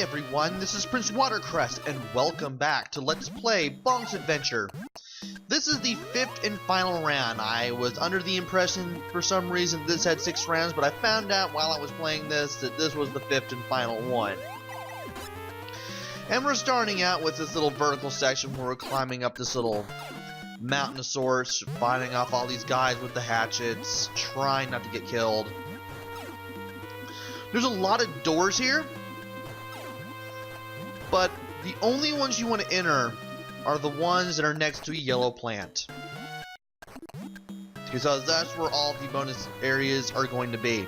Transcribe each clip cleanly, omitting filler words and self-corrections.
everyone, this is Prince Watercrest, and welcome back to Let's Play Bonk's Adventure. This is the 5th and final round. I was under the impression, for some reason, this had 6 rounds, but I found out while I was playing this that this was the 5th and final one. And we're starting out with this little vertical section where we're climbing up this little mountain of sorts, fighting off all these guys with the hatchets, trying not to get killed. There's a lot of doors here, but the only ones you want to enter are the ones that are next to a yellow plant, because that's where all the bonus areas are going to be.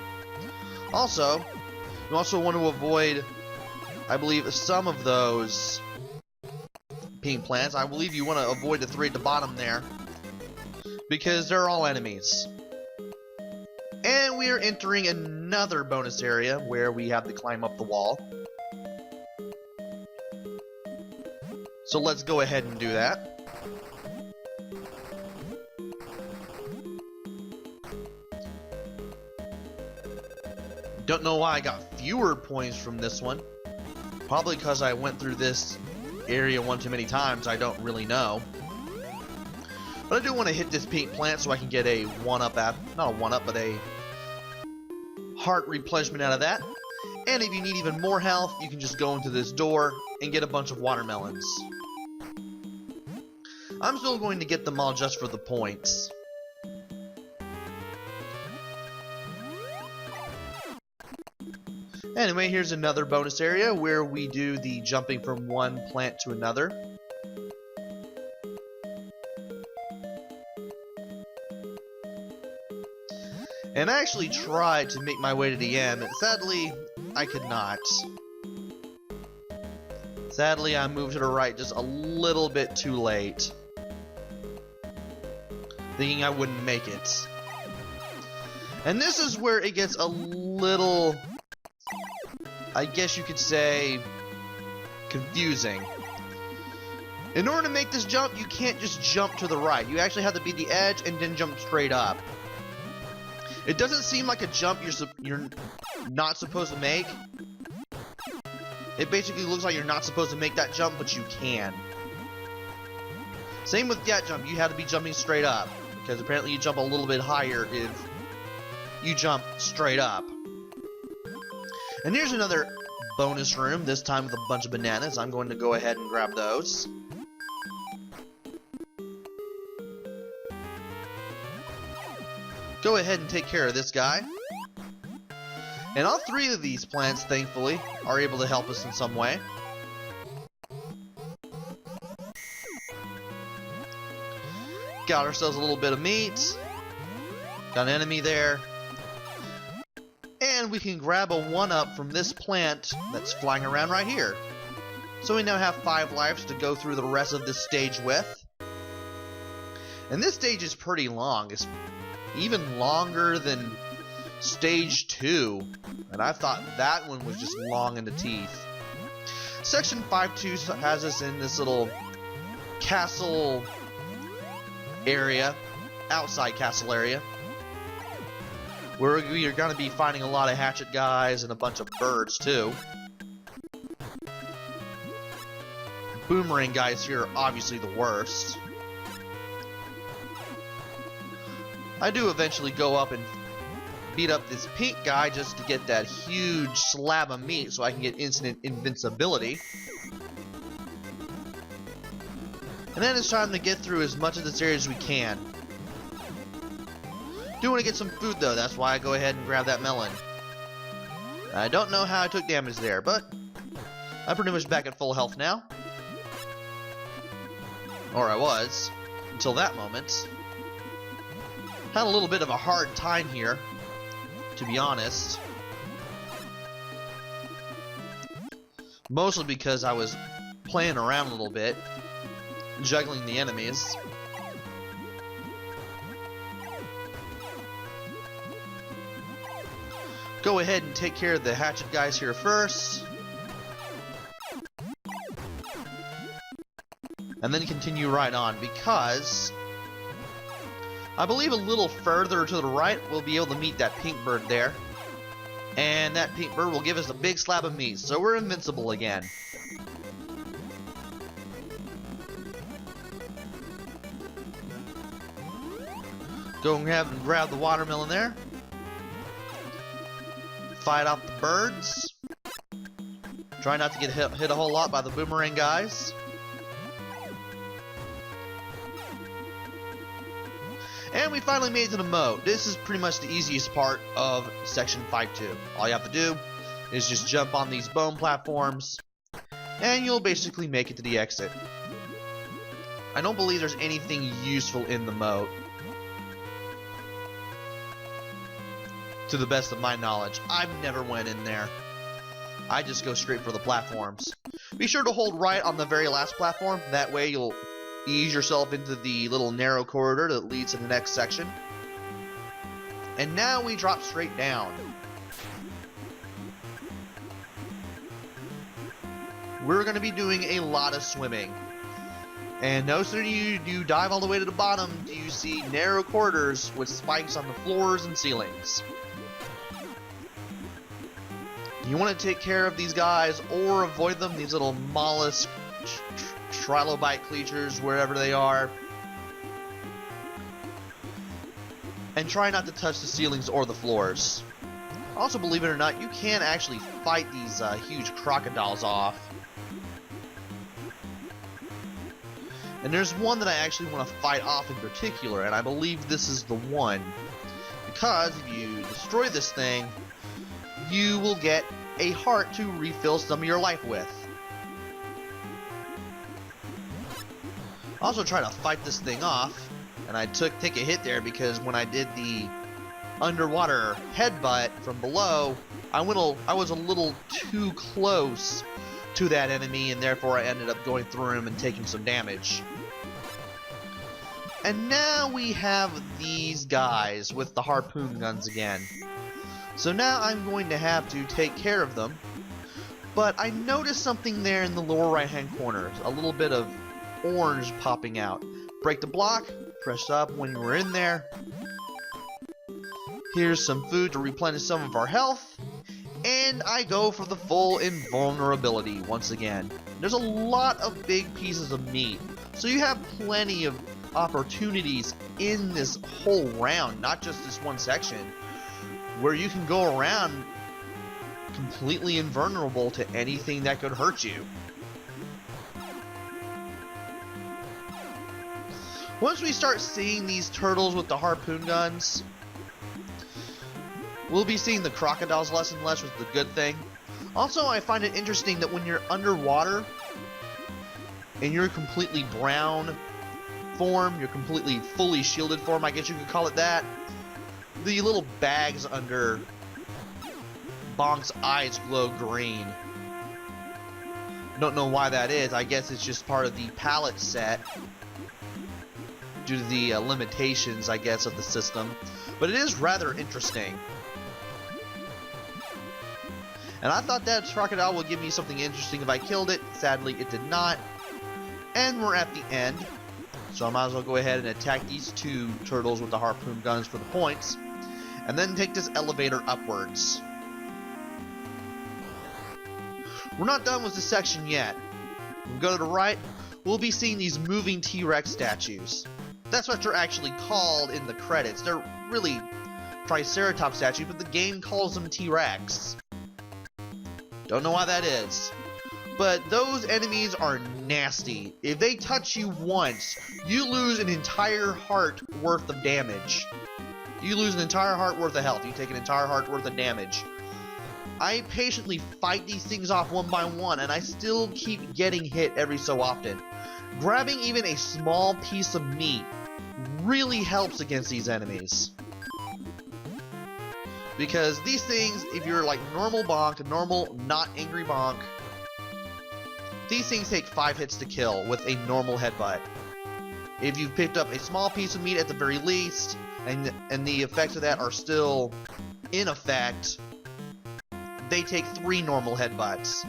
Also, you also want to avoid, I believe, some of those pink plants. I believe you want to avoid the 3 at the bottom there, because they're all enemies. And we are entering another bonus area where we have to climb up the wall. So let's go ahead and do that. Don't know why I got fewer points from this one. Probably because I went through this area one too many times, I don't really know. But I do want to hit this pink plant so I can get a 1-up not a 1-up, but a heart replenishment out of that. And if you need even more health, you can just go into this door and get a bunch of watermelons. I'm still going to get them all just for the points. Anyway, here's another bonus area where we do the jumping from one plant to another. And I actually tried to make my way to the end, but sadly, I could not. Sadly, I moved to the right just a little bit too late, thinking I wouldn't make it. And this is where it gets a little, I guess you could say, confusing. In order to make this jump, you can't just jump to the right. You actually have to be the edge and then jump straight up. It doesn't seem like a jump you're not supposed to make. It basically looks like you're not supposed to make that jump, but you can. Same with that jump. You have to be jumping straight up, because apparently you jump a little bit higher if you jump straight up. And here's another bonus room, this time with a bunch of bananas. I'm going to go ahead and grab those. Go ahead and take care of this guy. And all 3 of these plants, thankfully, are able to help us in some way. Got ourselves a little bit of meat. Got an enemy there. And we can grab a 1-up from this plant that's flying around right here. So we now have 5 lives to go through the rest of this stage with. And this stage is pretty long. It's even longer than stage 2, and I thought that one was just long in the teeth. Section 5.2 has us in this little castle area, outside castle area, where we are going to be finding a lot of hatchet guys and a bunch of birds too. Boomerang guys here are obviously the worst. I do eventually go up and beat up this pink guy just to get that huge slab of meat so I can get instant invincibility. And then it's time to get through as much of this area as we can. Do want to get some food though, that's why I go ahead and grab that melon. I don't know how I took damage there, but I'm pretty much back at full health now. Or I was, until that moment. Had a little bit of a hard time here, to be honest. Mostly because I was playing around a little bit, juggling the enemies. Go ahead and take care of the hatchet guys here first. And then continue right on, because I believe a little further to the right we'll be able to meet that pink bird there. And that pink bird will give us a big slab of meat, so we're invincible again. Go and grab the watermelon there. Fight off the birds. Try not to get hit a whole lot by the boomerang guys. And we finally made it to the moat. This is pretty much the easiest part of Section 5-2. All you have to do is just jump on these bone platforms, and you'll basically make it to the exit. I don't believe there's anything useful in the moat, to the best of my knowledge. I've never went in there. I just go straight for the platforms. Be sure to hold right on the very last platform. That way you'll ease yourself into the little narrow corridor that leads to the next section. And now we drop straight down. We're going to be doing a lot of swimming. And no sooner you dive all the way to the bottom do you see narrow corridors with spikes on the floors and ceilings. You want to take care of these guys or avoid them, these little mollusk trilobite creatures, wherever they are. And try not to touch the ceilings or the floors. Also, believe it or not, you can actually fight these huge crocodiles off. And there's one that I actually want to fight off in particular, and I believe this is the one. Because if you destroy this thing, you will get a heart to refill some of your life with. Also try to fight this thing off, and I take a hit there because when I did the underwater headbutt from below, I was a little too close to that enemy, and therefore I ended up going through him and taking some damage. And now we have these guys with the harpoon guns again. So now I'm going to have to take care of them. But I noticed something there in the lower right hand corner. A little bit of orange popping out. Break the block, press up when you were in there. Here's some food to replenish some of our health. And I go for the full invulnerability once again. There's a lot of big pieces of meat. So you have plenty of opportunities in this whole round, not just this one section, where you can go around completely invulnerable to anything that could hurt you. Once we start seeing these turtles with the harpoon guns, we'll be seeing the crocodiles less and less, which is the good thing. Also, I find it interesting that when you're underwater and you're completely brown form, you're completely fully shielded form, I guess you could call it that, the little bags under Bonk's eyes glow green. Don't know why that is. I guess it's just part of the palette set due to the limitations, I guess, of the system. But it is rather interesting. And I thought that crocodile would give me something interesting if I killed it. Sadly, it did not. And we're at the end. So I might as well go ahead and attack these two turtles with the harpoon guns for the points. And then take this elevator upwards. We're not done with this section yet. When we go to the right, we'll be seeing these moving T-Rex statues. That's what they're actually called in the credits. They're really Triceratops statues, but the game calls them T-Rex. Don't know why that is. But those enemies are nasty. If they touch you once, you lose an entire heart worth of damage. You lose an entire heart worth of health. You take an entire heart worth of damage. I patiently fight these things off one by one, and I still keep getting hit every so often. Grabbing even a small piece of meat really helps against these enemies. Because these things, if you're like normal Bonk, normal not angry Bonk, these things take 5 hits to kill with a normal headbutt. If you've picked up a small piece of meat at the very least, and the effects of that are still in effect, they take 3 normal headbutts.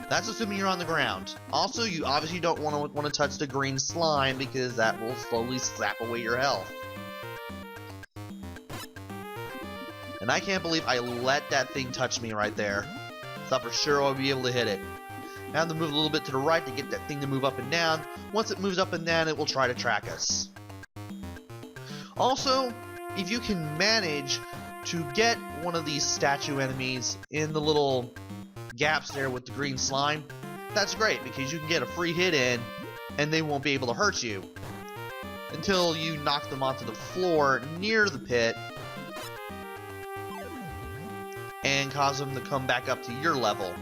That's assuming you're on the ground. Also, you obviously don't want to touch the green slime because that will slowly sap away your health. And I can't believe I let that thing touch me right there. Thought for sure I would be able to hit it. Now I have to move a little bit to the right to get that thing to move up and down. Once it moves up and down, it will try to track us. Also, if you can manage to get one of these statue enemies in the little gaps there with the green slime, that's great because you can get a free hit in and they won't be able to hurt you until you knock them onto the floor near the pit and cause them to come back up to your level.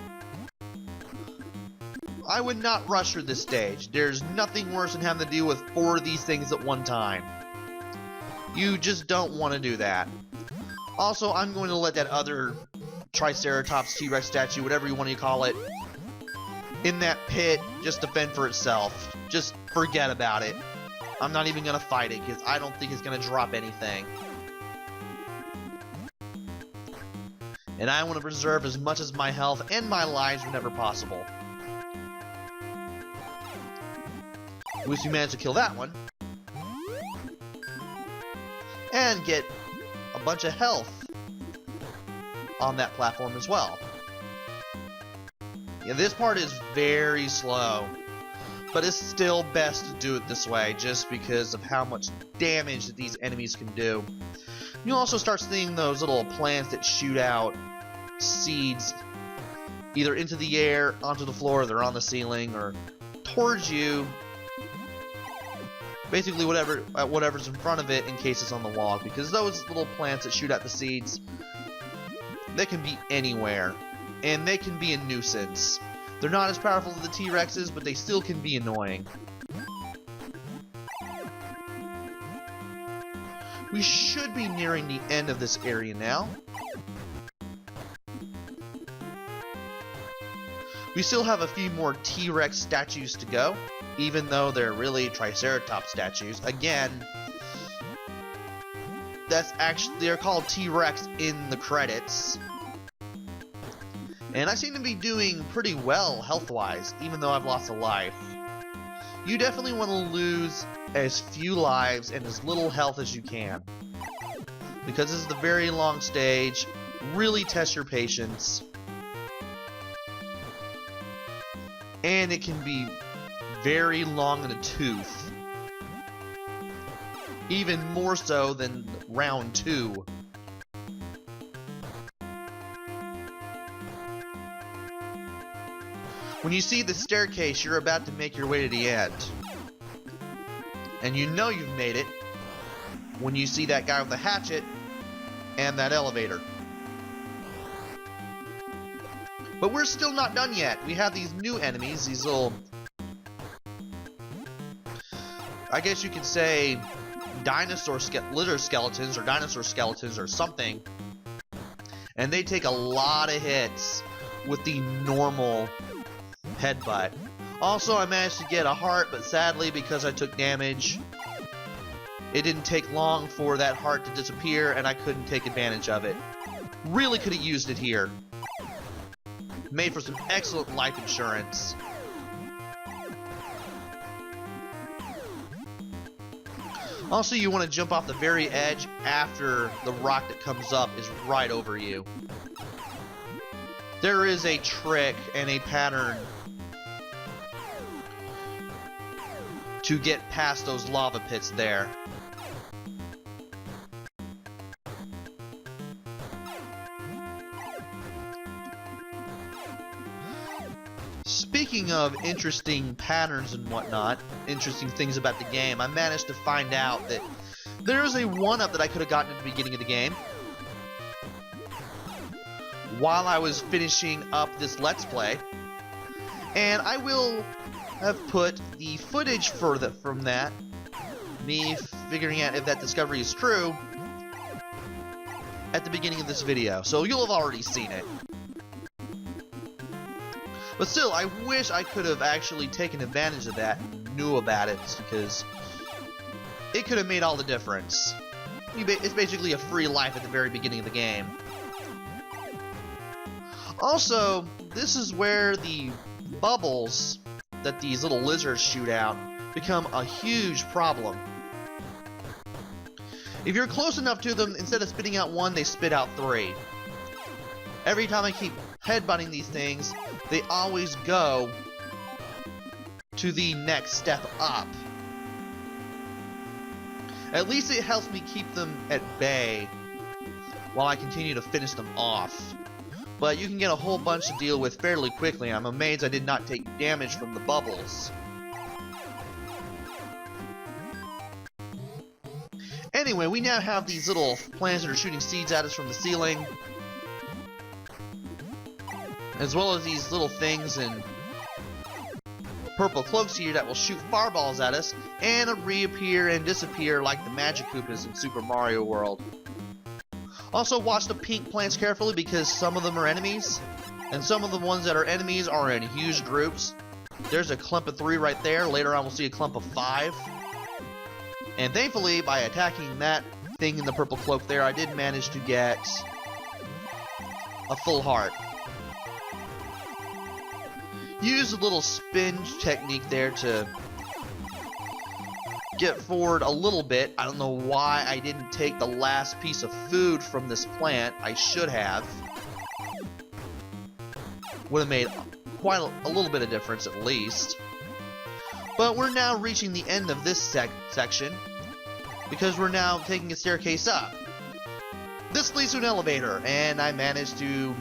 I would not rush through this stage. There's nothing worse than having to deal with 4 of these things at one time. You just don't want to do that. Also, I'm going to let that other Triceratops, T-Rex statue, whatever you want to call it, in that pit just defend for itself. Just forget about it. I'm not even going to fight it because I don't think it's going to drop anything. And I want to preserve as much as my health and my lives whenever possible. At least we managed to kill that one. And get a bunch of health on that platform as well. Yeah, this part is very slow, but it's still best to do it this way just because of how much damage that these enemies can do. You'll also start seeing those little plants that shoot out seeds either into the air, onto the floor, they're on the ceiling, or towards you. Basically whatever's in front of it in case it's on the wall, because those little plants that shoot out the seeds, they can be anywhere, and they can be a nuisance. They're not as powerful as the T-Rexes, but they still can be annoying. We should be nearing the end of this area now. We still have a few more T-Rex statues to go, even though they're really Triceratops statues. Again, they're called T-Rex in the credits. And I seem to be doing pretty well health-wise, even though I've lost a life. You definitely want to lose as few lives and as little health as you can, because this is a very long stage. Really test your patience. And it can be very long in the tooth. Even more so than round 2. When you see the staircase, you're about to make your way to the end. And you know you've made it when you see that guy with the hatchet and that elevator. But we're still not done yet. We have these new enemies, these little, I guess you could say, litter skeletons or dinosaur skeletons or something. And they take a lot of hits with the normal headbutt. Also, I managed to get a heart, but sadly, because I took damage, it didn't take long for that heart to disappear, and I couldn't take advantage of it. Really could have used it here. Made for some excellent life insurance. Also, you want to jump off the very edge after the rock that comes up is right over you. There is a trick and a pattern to get past those lava pits there. Speaking of interesting patterns and whatnot, interesting things about the game, I managed to find out that there is a 1-up that I could have gotten at the beginning of the game while I was finishing up this Let's Play, and I will have put the footage from that, me figuring out if that discovery is true, at the beginning of this video, so you'll have already seen it. But still, I wish I could have actually taken advantage of that and knew about it, because it could have made all the difference. It's basically a free life at the very beginning of the game. Also, this is where the bubbles that these little lizards shoot out become a huge problem. If you're close enough to them, instead of spitting out one, they spit out three. Every time I keep headbutting these things, they always go to the next step up. At least it helps me keep them at bay while I continue to finish them off. But you can get a whole bunch to deal with fairly quickly. I'm amazed I did not take damage from the bubbles. Anyway, we now have these little plants that are shooting seeds at us from the ceiling, as well as these little things in purple cloaks here that will shoot fireballs at us and reappear and disappear like the Magic Koopas in Super Mario World. Also watch the pink plants carefully because some of them are enemies, and some of the ones that are enemies are in huge groups. There's a clump of 3 right there. Later on we'll see a clump of 5. And thankfully, by attacking that thing in the purple cloak there, I did manage to get a full heart. Use a little spin technique there to get forward a little bit. I don't know why I didn't take the last piece of food from this plant. I should have. Would have made quite a little bit of difference at least. But we're now reaching the end of this section because we're now taking a staircase up. This leads to an elevator, and I managed to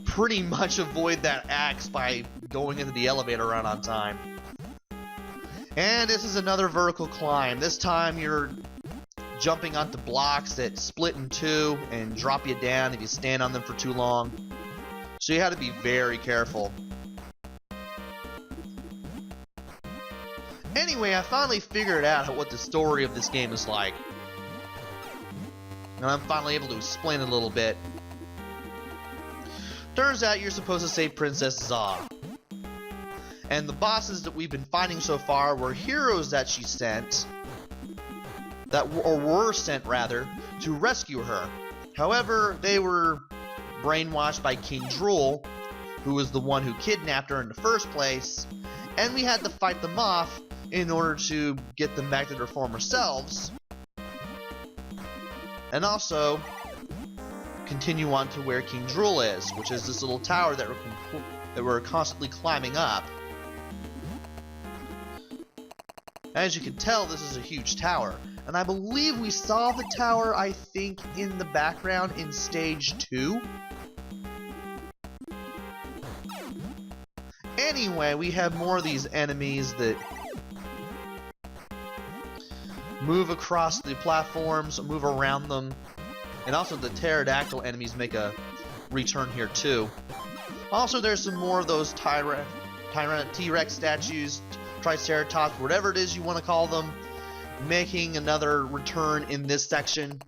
pretty much avoid that axe by going into the elevator run on time. And this is another vertical climb. This time you're jumping onto blocks that split in 2 and drop you down if you stand on them for too long. So you have to be very careful. Anyway, I finally figured out what the story of this game is like. And I'm finally able to explain it a little bit. Turns out you're supposed to save Princess Za. And the bosses that we've been fighting so far were heroes that she sent, were sent rather, to rescue her. However, they were brainwashed by King Drool, who was the one who kidnapped her in the first place, and we had to fight them off in order to get them back to their former selves, and also continue on to where King Drool is, which is this little tower that we're constantly climbing up. As you can tell, this is a huge tower, and I believe we saw the tower, I think, in the background in stage 2. Anyway, we have more of these enemies that move across the platforms, move around them, and also the pterodactyl enemies make a return here too. Also, there's some more of those T-Rex statues, Triceratops, whatever it is you want to call them, making another return in this section.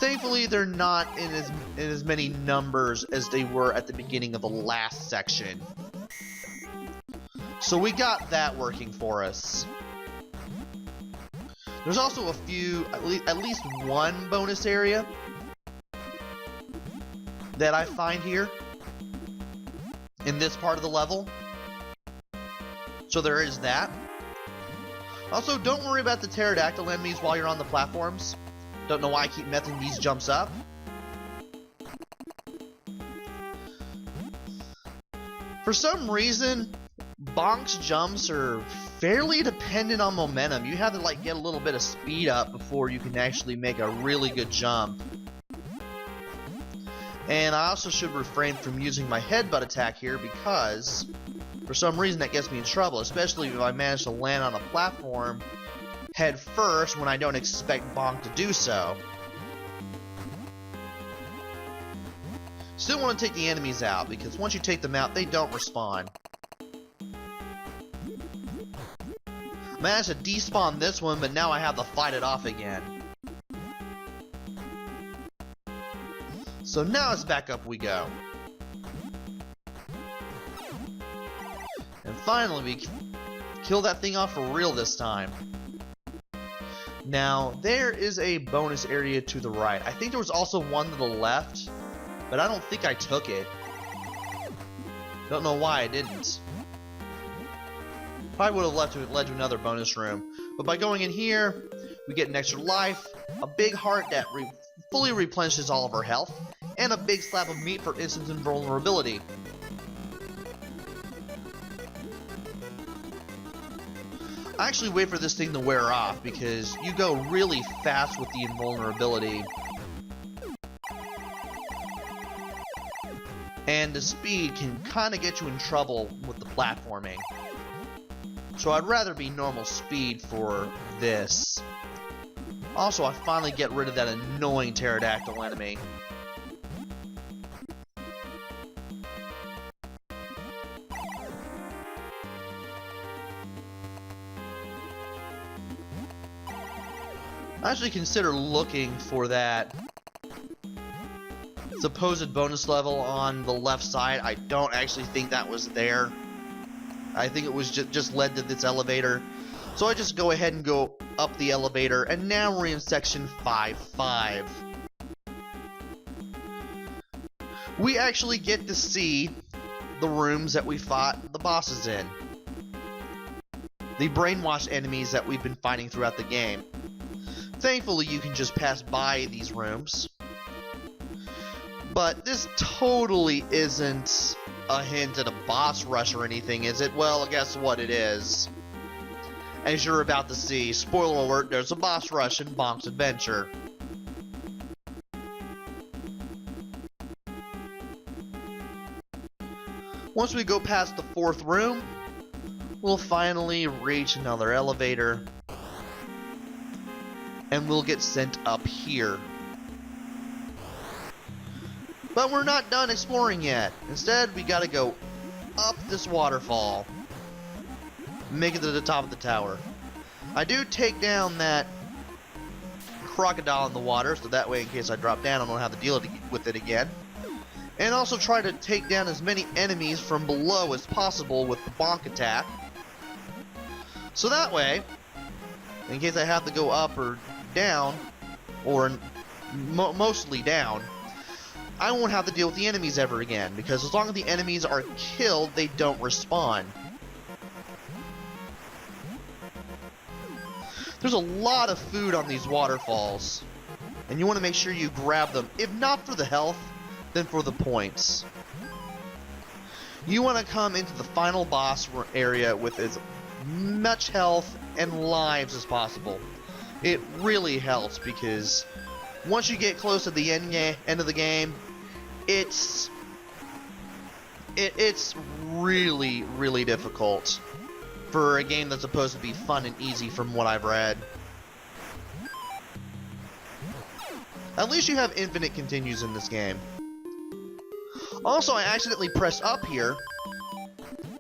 Thankfully, they're not in as many numbers as they were at the beginning of the last section. So we got that working for us. There's also a few, at least one bonus area that I find here in this part of the level. So there is that. Also, don't worry about the pterodactyl enemies while you're on the platforms. Don't know why I keep messing these jumps up. For some reason, Bonk's jumps are fairly dependent on momentum. You have to like get a little bit of speed up before you can actually make a really good jump. And I also should refrain from using my headbutt attack here because for some reason that gets me in trouble, especially if I manage to land on a platform head first when I don't expect Bonk to do so. Still want to take the enemies out because once you take them out, they don't respawn. Managed to despawn this one, but now I have to fight it off again. So now it's back up we go. And finally we kill that thing off for real this time. Now, there is a bonus area to the right. I think there was also one to the left, but I don't think I took it. Don't know why I didn't. Probably would have led to another bonus room. But by going in here, we get an extra life, a big heart that fully replenishes all of our health, and a big slab of meat for instant invulnerability. I actually wait for this thing to wear off because you go really fast with the invulnerability. And the speed can kind of get you in trouble with the platforming. So I'd rather be normal speed for this. Also, I finally get rid of that annoying pterodactyl enemy. I actually consider looking for that supposed bonus level on the left side. I don't actually think that was there. I think it was just led to this elevator. So I just go ahead and go up the elevator, and now we're in section 5-5. We actually get to see the rooms that we fought the bosses in. The brainwashed enemies that we've been fighting throughout the game. Thankfully, you can just pass by these rooms. But this totally isn't a hint at a boss rush or anything, is it? Well, guess what it is. As you're about to see, spoiler alert, there's a boss rush in Bonk's adventure. Once we go past the 4th room, we'll finally reach another elevator. And we'll get sent up here. But we're not done exploring yet. Instead, we gotta go up this waterfall. Make it to the top of the tower. I do take down that crocodile in the water, so that way in case I drop down I don't have to deal with it again. And also try to take down as many enemies from below as possible with the bonk attack. So that way, in case I have to go up or down, or mostly down, I won't have to deal with the enemies ever again, because as long as the enemies are killed, they don't respawn. There's a lot of food on these waterfalls, and you want to make sure you grab them, if not for the health, then for the points. You want to come into the final boss area with as much health and lives as possible. It really helps because once you get close to the end of the game, it's really, really difficult for a game that's supposed to be fun and easy from what I've read. At least you have infinite continues in this game. Also, I accidentally pressed up here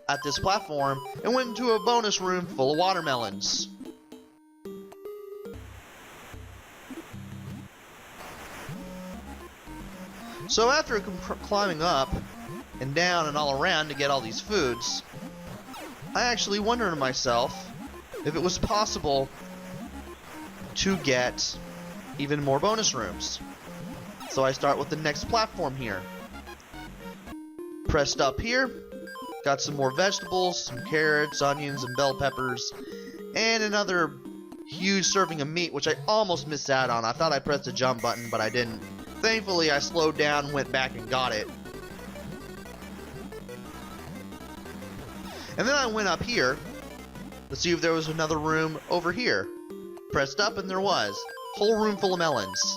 at this platform and went into a bonus room full of watermelons. So after climbing up and down and all around to get all these foods, I actually wondered to myself if it was possible to get even more bonus rooms. So I start with the next platform here. Pressed up here, got some more vegetables, some carrots, onions, and bell peppers, and another huge serving of meat, which I almost missed out on. I thought I pressed the jump button, but I didn't. Thankfully, I slowed down, went back, and got it. And then I went up here to see if there was another room over here. Pressed up, and there was. Whole room full of melons.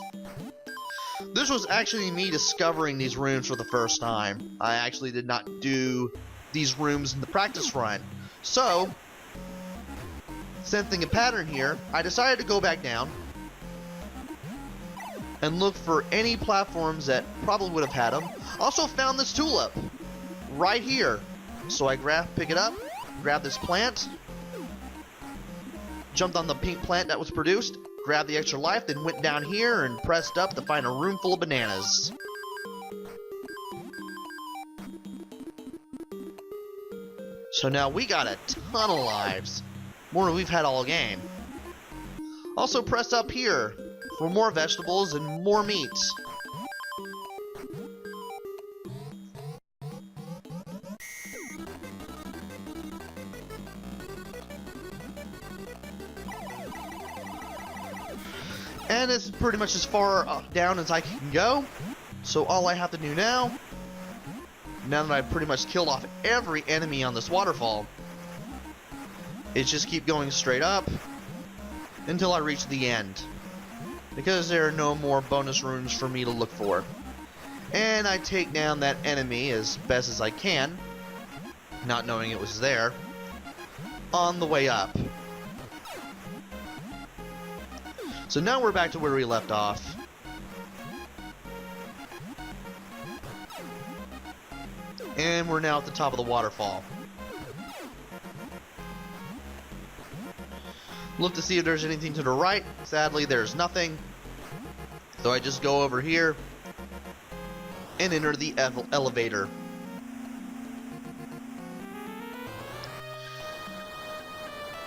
This was actually me discovering these rooms for the first time. I actually did not do these rooms in the practice run. So, sensing a pattern here, I decided to go back down and look for any platforms that probably would have had them. Also found this tulip right here. So I pick it up, grab this plant, jumped on the pink plant that was produced, grabbed the extra life, then went down here and pressed up to find a room full of bananas. So now we got a ton of lives, more than we've had all game. Also press up here for more vegetables and more meat. And it's pretty much as far down as I can go. So all I have to do now that I've pretty much killed off every enemy on this waterfall, is just keep going straight up until I reach the end. Because there are no more bonus runes for me to look for. And I take down that enemy as best as I can, not knowing it was there, on the way up. So now we're back to where we left off. And we're now at the top of the waterfall. Look to see if there's anything to the right. Sadly, there's nothing. So I just go over here and enter the elevator.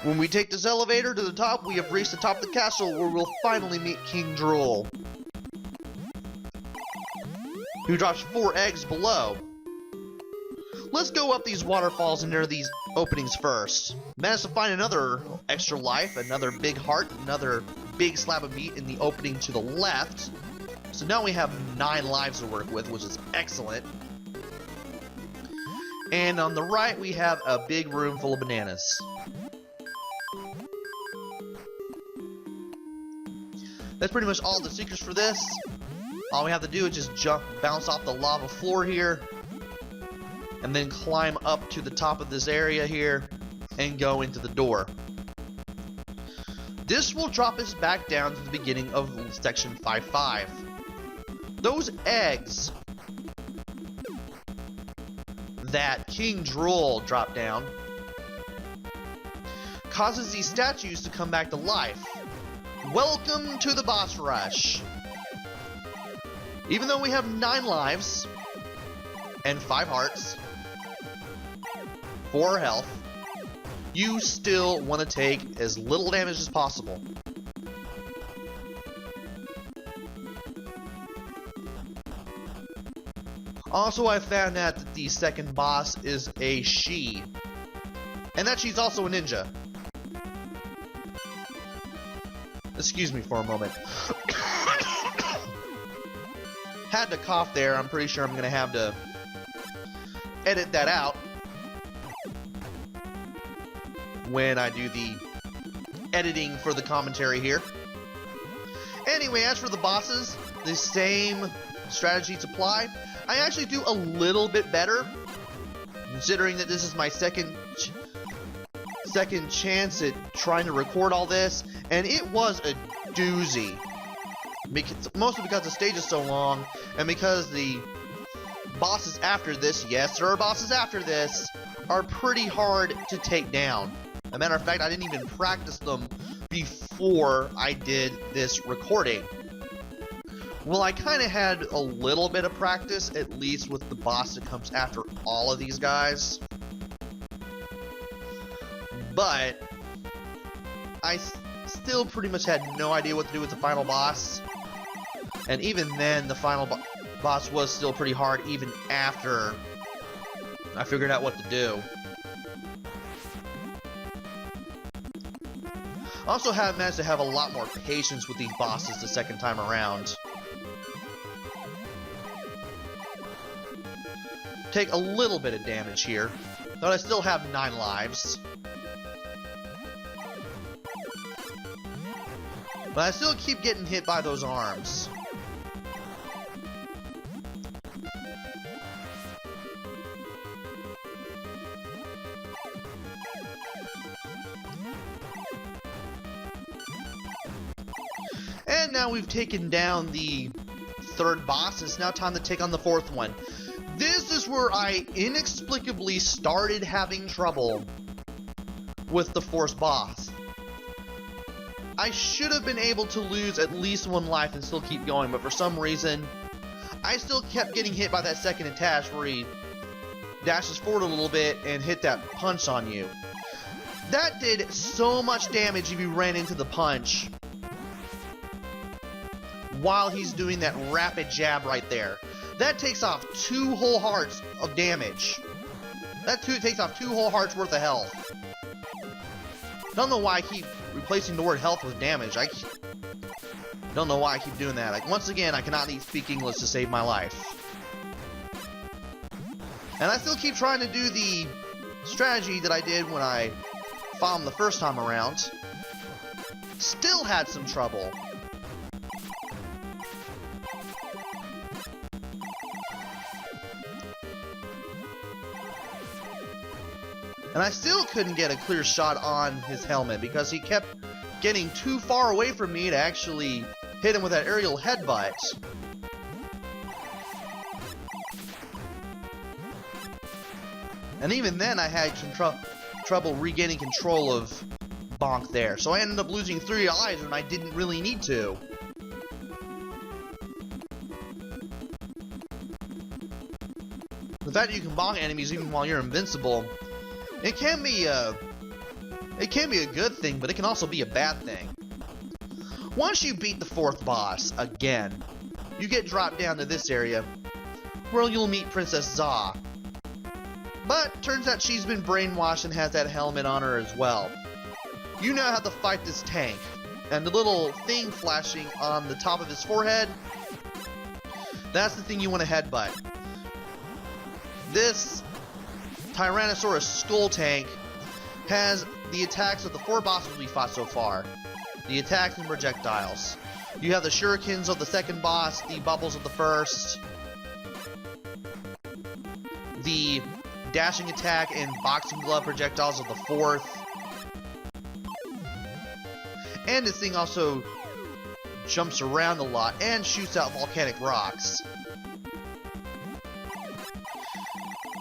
When we take this elevator to the top, we have reached the top of the castle where we'll finally meet King Drool, who drops 4 eggs below. Let's go up these waterfalls and enter these openings first. Managed to find another extra life, another big heart, another big slab of meat in the opening to the left. So now we have 9 lives to work with, which is excellent. And on the right, we have a big room full of bananas. That's pretty much all the secrets for this. All we have to do is just bounce off the lava floor here, and then climb up to the top of this area here and go into the door. This will drop us back down to the beginning of section 5.5. Those eggs that King Drool dropped down causes these statues to come back to life. Welcome to the boss rush. Even though we have 9 lives and 5 hearts, 4 health, you still want to take as little damage as possible. Also, I found out that the second boss is a she, and that she's also a ninja. Excuse me for a moment. Had to cough there. I'm pretty sure I'm going to have to edit that out when I do the editing for the commentary here. Anyway, as for the bosses, the same strategies apply. I actually do a little bit better, considering that this is my second chance at trying to record all this, and it was a doozy. Mostly because the stage is so long, and because the bosses after this, yes, there are bosses after this, are pretty hard to take down. As a matter of fact, I didn't even practice them before I did this recording. Well, I kind of had a little bit of practice, at least with the boss that comes after all of these guys. But I still pretty much had no idea what to do with the final boss. And even then, the final boss was still pretty hard, even after I figured out what to do. I also have managed to have a lot more patience with these bosses the second time around. Take a little bit of damage here, but I still have 9 lives. But I still keep getting hit by those arms. And now we've taken down the 3rd boss. It's now time to take on the 4th one. This is where I inexplicably started having trouble with the 4th boss. I should have been able to lose at least 1 life and still keep going, but for some reason, I still kept getting hit by that second attack where he dashes forward a little bit and hit that punch on you. That did so much damage if you ran into the punch while he's doing that rapid jab right there. That takes off 2 whole hearts of damage. That takes off 2 whole hearts worth of health. Don't know why I keep replacing the word health with damage. Don't know why I keep doing that. Like, once again, I cannot speak English to save my life. And I still keep trying to do the strategy that I did when I fought him the first time around. Still had some trouble. And I still couldn't get a clear shot on his helmet because he kept getting too far away from me to actually hit him with that aerial headbutt. And even then I had some trouble regaining control of Bonk there. So I ended up losing 3 lives when I didn't really need to. The fact that you can bonk enemies even while you're invincible, it can be a good thing, but it can also be a bad thing. Once you beat the 4th boss again, you get dropped down to this area where you'll meet Princess Za. But turns out she's been brainwashed and has that helmet on her as well. You now have to fight this tank, and the little thing flashing on the top of his forehead, that's the thing you want to headbutt. This Tyrannosaurus Skull Tank has the attacks of the 4 bosses we fought so far. The attacks and projectiles. You have the shurikens of the 2nd boss, the bubbles of the 1st, the dashing attack and boxing glove projectiles of the 4th. And this thing also jumps around a lot and shoots out volcanic rocks.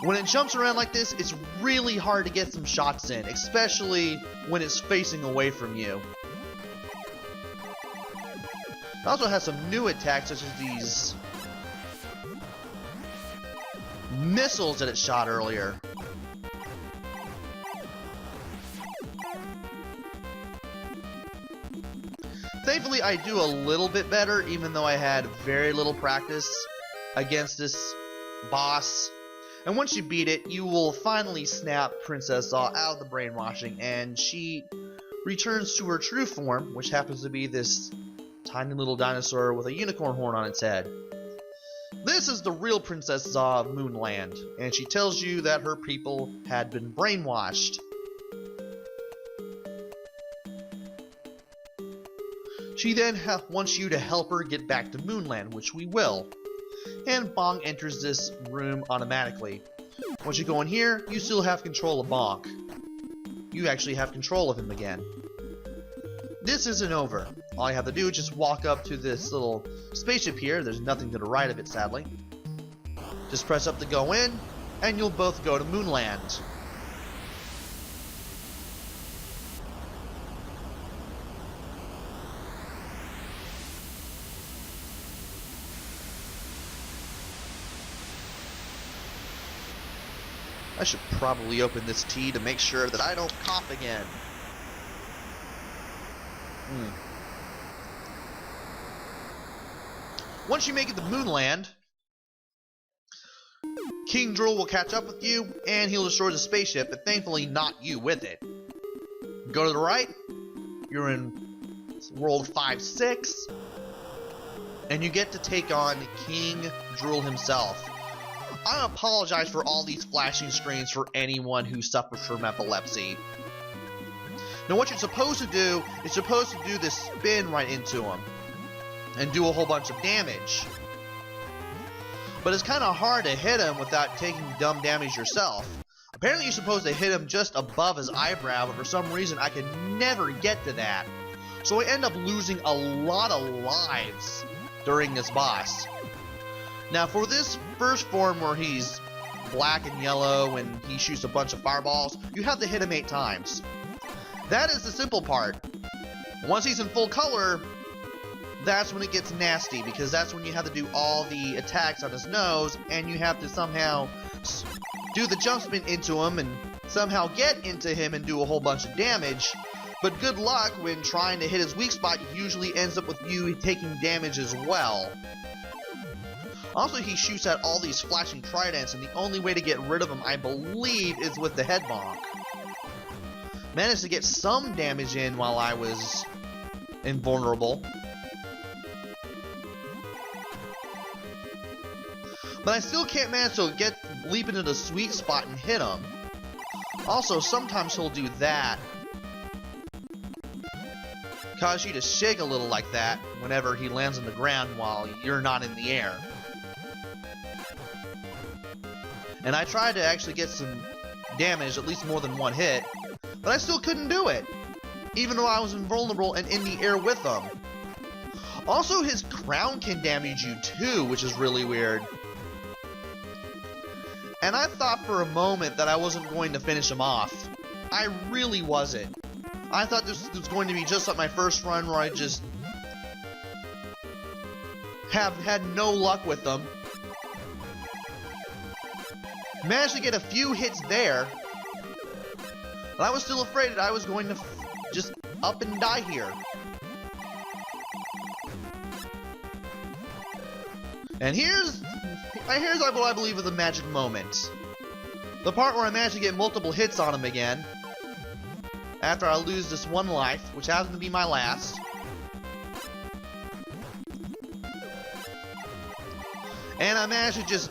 When it jumps around like this, it's really hard to get some shots in, especially when it's facing away from you. It also has some new attacks, such as these missiles that it shot earlier. Thankfully, I do a little bit better, even though I had very little practice against this boss. And once you beat it, you will finally snap Princess Za out of the brainwashing, and she returns to her true form, which happens to be this tiny little dinosaur with a unicorn horn on its head. This is the real Princess Za of Moonland, and she tells you that her people had been brainwashed. She then wants you to help her get back to Moonland, which we will. And Bonk enters this room automatically. Once you go in here, you still have control of Bonk. You actually have control of him again. This isn't over. All you have to do is just walk up to this little spaceship here. There's nothing to the right of it, sadly. Just press up to go in, and you'll both go to Moonland. I should probably open this tea to make sure that I don't cough again. Once you make it to Moonland, King Drool will catch up with you, and he'll destroy the spaceship, but thankfully not you with it. Go to the right, you're in World 5-6, and you get to take on King Drool himself. I apologize for all these flashing screens for anyone who suffers from epilepsy. Now what you're supposed to do is supposed to do this spin right into him and do a whole bunch of damage. But it's kind of hard to hit him without taking dumb damage yourself. Apparently you're supposed to hit him just above his eyebrow, but for some reason I could never get to that. So I end up losing a lot of lives during this boss. Now for this first form where he's black and yellow and he shoots a bunch of fireballs, you have to hit him 8 times. That is the simple part. Once he's in full color, that's when it gets nasty, because that's when you have to do all the attacks on his nose, and you have to somehow do the jump spin into him and somehow get into him and do a whole bunch of damage. But good luck when trying to hit his weak spot usually ends up with you taking damage as well. Also, he shoots out all these flashing tridents, and the only way to get rid of him, I believe, is with the head bonk. Managed to get some damage in while I was invulnerable. but I still can't manage to leap into the sweet spot and hit him. Also, sometimes he'll do that. Cause you to shake a little like that whenever he lands on the ground while you're not in the air. And I tried to actually get some damage, at least more than one hit, but I still couldn't do it, even though I was invulnerable and in the air with him. Also, his crown can damage you too, which is really weird. And I thought for a moment that I wasn't going to finish him off. I really wasn't. I thought this was going to be just like my first run where I just have had no luck with them. Managed to get a few hits there, but I was still afraid that I was going to just up and die here. And here's what I believe is the magic moment. The part where I managed to get multiple hits on him again, after I lose this one life, which happens to be my last. And I managed to just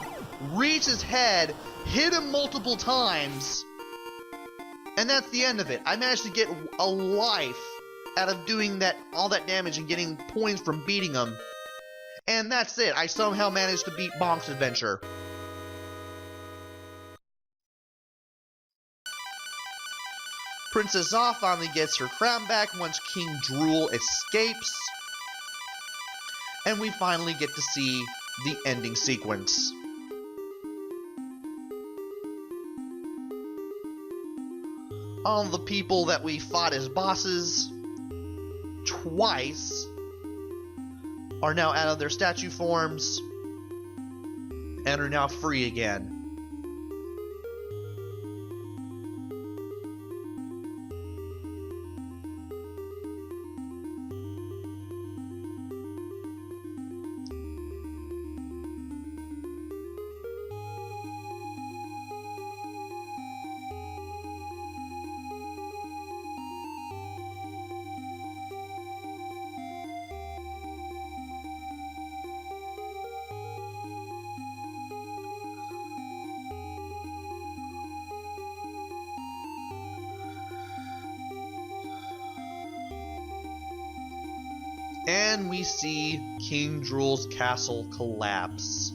reach his head, hit him multiple times, and that's the end of it. I managed to get a life out of doing all that damage and getting points from beating him. And that's it. I somehow managed to beat Bonk's adventure. Princess Zaw finally gets her crown back once King Drool escapes. And we finally get to see the ending sequence. All the people that we fought as bosses twice are now out of their statue forms and are now free again. And we see King Drool's castle collapse.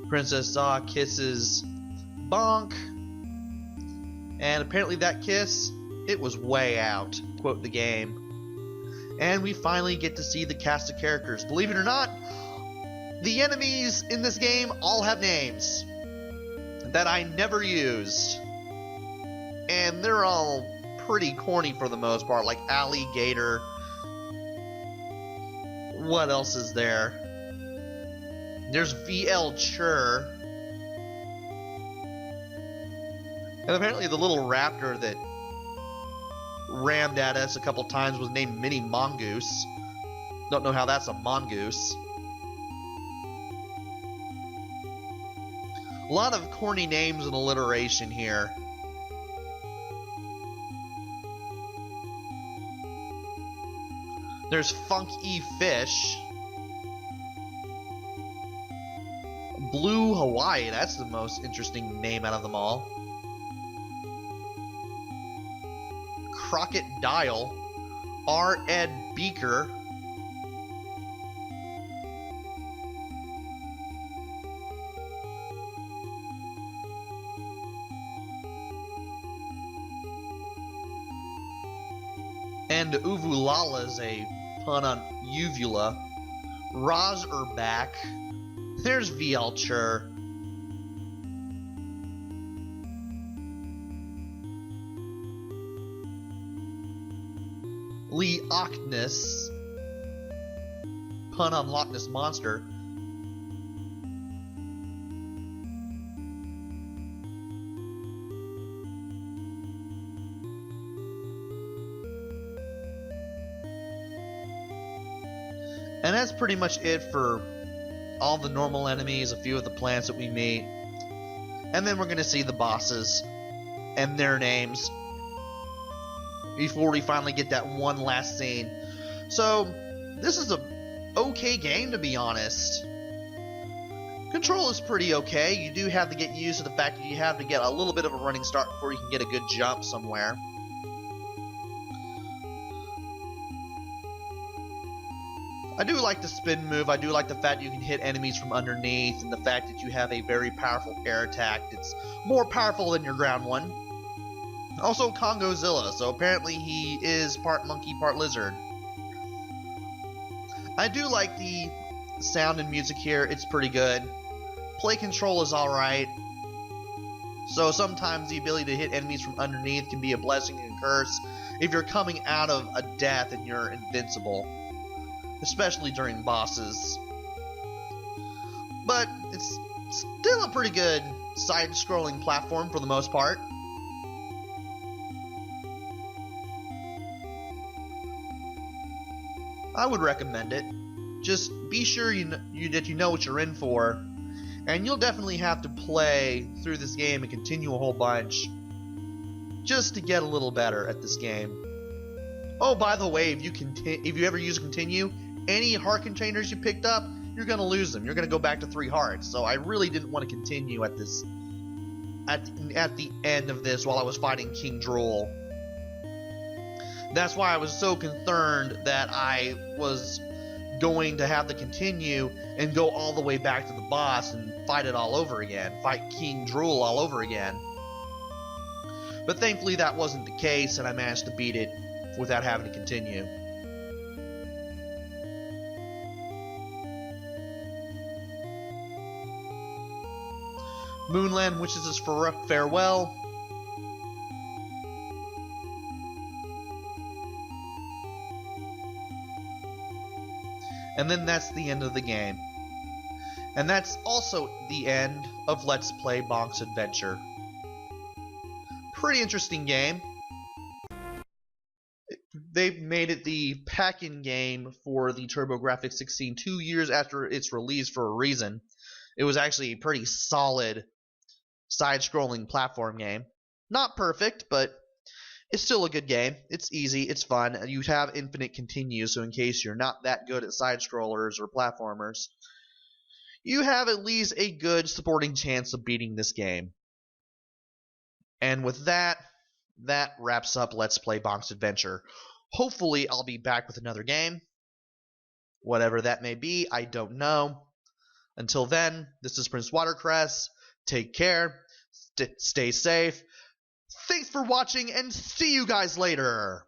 Princess Zaw kisses Bonk, and apparently that kiss, it was way out, quote the game. And we finally get to see the cast of characters. Believe it or not, the enemies in this game all have names that I never used. And they're all pretty corny for the most part, like Alligator. What else is there? There's VL Chur. And apparently the little raptor that rammed at us a couple times was named Mini Mongoose. Don't know how that's a mongoose. A lot of corny names and alliteration here. There's Funky Fish. Blue Hawaii, that's the most interesting name out of them all. Crockett Dial. R. Ed Beaker. And Uvulala's a pun on uvula. Roz-er-back. There's VL Chur. Leochness. Pun on Loch Ness Monster. And that's pretty much it for all the normal enemies, a few of the plants that we meet. And then we're going to see the bosses. and their names before we finally get that one last scene. So, this is a okay game, to be honest. Control is pretty okay. You do have to get used to the fact that you have to get a little bit of a running start before you can get a good jump somewhere. I do like the spin move. I do like the fact you can hit enemies from underneath, and the fact that you have a very powerful air attack. It's more powerful than your ground one. Also Congozilla, so apparently he is part monkey, part lizard. I do like the sound and music here. It's pretty good. Play control is alright. So sometimes the ability to hit enemies from underneath can be a blessing and a curse if you're coming out of a death and you're invincible, especially during bosses. But it's still a pretty good side-scrolling platform for the most part. I would recommend it. Just be sure that you know what you're in for, and you'll definitely have to play through this game and continue a whole bunch just to get a little better at this game. Oh, by the way, if you ever use continue, any heart containers you picked up, you're gonna lose them. You're gonna go back to 3 hearts. So I really didn't want to continue at this at the end of this while I was fighting King Drool. That's why I was so concerned that I was going to have to continue and go all the way back to the boss and fight it all over again. Fight King Drool all over again. But thankfully that wasn't the case, and I managed to beat it without having to continue. Moonland wishes us farewell. And then that's the end of the game. And that's also the end of Let's Play Bonk's Adventure. Pretty interesting game. They've made it the pack-in game for the TurboGrafx 16 2 years after its release for a reason. It was actually a pretty solid side-scrolling platform game. Not perfect, but it's still a good game. It's easy, it's fun. You have infinite continue, so in case you're not that good at side-scrollers or platformers, you have at least a good supporting chance of beating this game. And with that, that wraps up Let's Play Bonk's Adventure. Hopefully, I'll be back with another game. Whatever that may be, I don't know. Until then, this is Prince Watercress. Take care. Stay safe. Thanks for watching, and see you guys later.